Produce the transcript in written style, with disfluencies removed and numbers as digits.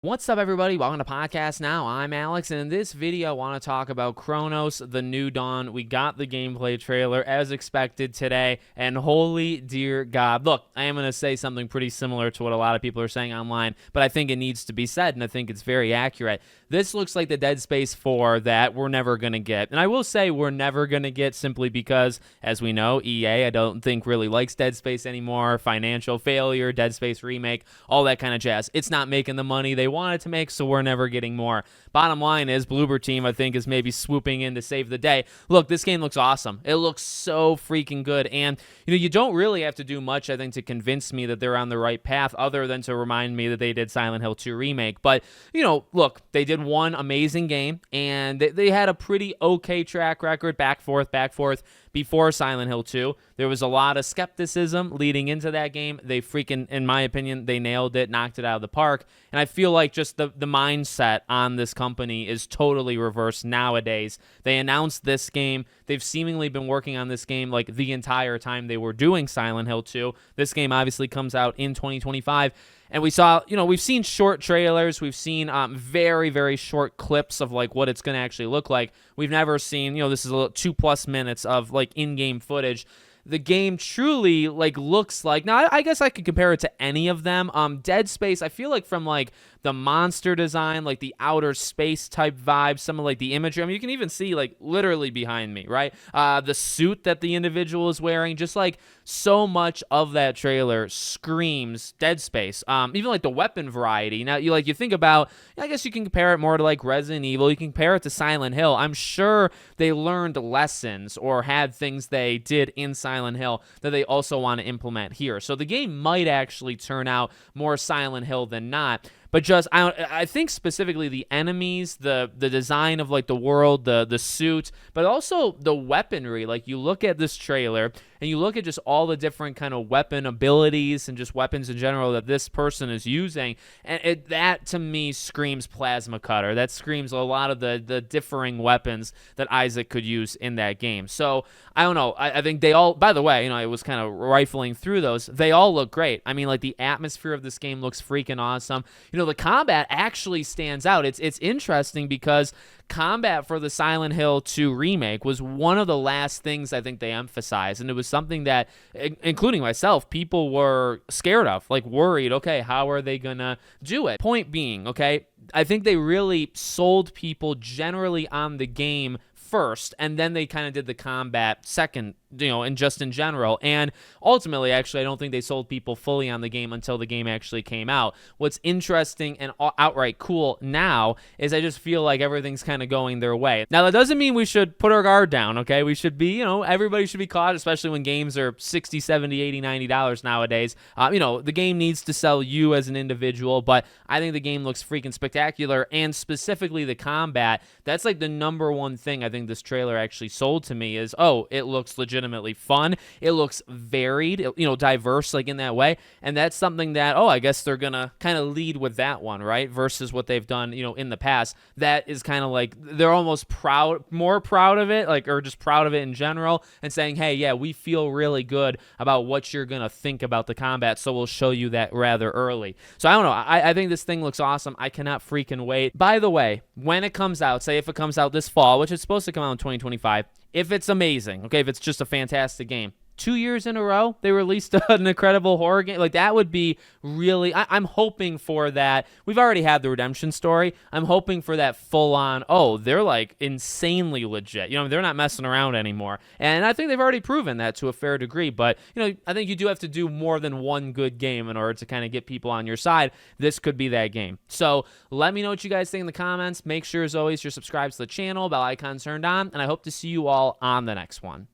What's up, everybody? Welcome to Podcast Now. I'm Alex, and in this video, I want to talk about Cronos, the New Dawn. We got the gameplay trailer as expected today, and holy dear God. Look, I am going to say something pretty similar to what a lot of people are saying online, but I think it needs to be said, and I think it's very accurate. This looks like the Dead Space 4 that we're never going to get. And I will say we're never going to get simply because, as we know, EA, I don't think really likes Dead Space anymore. Financial failure, Dead Space remake, all that kind of jazz. It's not making the money they wanted to make, so we're never getting more. Bottom line is, Bloober team, I think, is maybe swooping in to save the day. Look, this game looks awesome. It looks so freaking good, and you don't really have to do much, I think, to convince me that they're on the right path, other than to remind me that they did Silent Hill 2 remake. But look, they did one amazing game, and they had a pretty okay track record, back forth before Silent Hill 2. There was a lot of skepticism leading into that game. They freaking, in my opinion, they nailed it, knocked it out of the park. And I feel like just the mindset on this company is totally reversed nowadays. They announced this game. They've seemingly been working on this game like the entire time they were doing Silent Hill 2. This game obviously comes out in 2025. And we saw, we've seen short trailers. We've seen very, very short clips of like what it's going to actually look like. We've never seen, this is 2+ minutes of like in-game footage. The game truly looks like, now I guess I could compare it to any of them. Dead Space, I feel like from like the monster design, like the outer space type vibe, some of like the imagery. I mean, you can even see like literally behind me, right? The suit that the individual is wearing, just like so much of that trailer screams Dead Space. Even like the weapon variety. Now you think about, I guess you can compare it more to like Resident Evil. You can compare it to Silent Hill. I'm sure they learned lessons or had things they did in Silent Hill that they also want to implement here. So the game might actually turn out more Silent Hill than not. But just, I think specifically the enemies, the design of like the world, the suit, but also the weaponry. Like you look at this trailer and you look at just all the different kind of weapon abilities and just weapons in general that this person is using, and that to me screams plasma cutter. That screams a lot of the differing weapons that Isaac could use in that game. So I don't know. I think they all, by the way, I was kind of rifling through those. They all look great. I mean, like the atmosphere of this game looks freaking awesome. The combat actually stands out. It's interesting because combat for the Silent Hill 2 remake was one of the last things I think they emphasized, and it was something that, including myself, people were scared of, like worried, okay, how are they gonna do it? Point being, okay, I think they really sold people generally on the game first, and then they kind of did the combat second, and just in general. And ultimately, actually, I don't think they sold people fully on the game until the game actually came out. What's interesting and outright cool now is I just feel like everything's kind of going their way. Now, that doesn't mean we should put our guard down, okay? We should be, everybody should be caught, especially when games are $60, $70, $80, $90 nowadays. The game needs to sell you as an individual, but I think the game looks freaking spectacular, and specifically the combat. That's like the number one thing I think this trailer actually sold to me is, it looks legitimately fun. It looks varied, diverse, like in that way. And that's something that, I guess they're going to kind of lead with that one, right? Versus what they've done, in the past. That is kind of like, they're almost more proud of it, or just proud of it in general, and saying, hey, yeah, we feel really good about what you're going to think about the combat, so we'll show you that rather early. So I don't know. I think this thing looks awesome. I cannot freaking wait. By the way, when it comes out, say if it comes out this fall, which it's supposed to come out in 2025, if it's amazing, okay, if it's just a fantastic game, 2 years in a row they released an incredible horror game, like that would be really, I'm hoping for that. We've already had the Redemption story. I'm hoping for that full-on, they're like insanely legit, they're not messing around anymore, and I think they've already proven that to a fair degree. But I think you do have to do more than one good game in order to kind of get people on your side. This could be that game. So let me know what you guys think in the comments. Make sure, as always, you're subscribed to the channel, bell icon turned on, and I hope to see you all on the next one.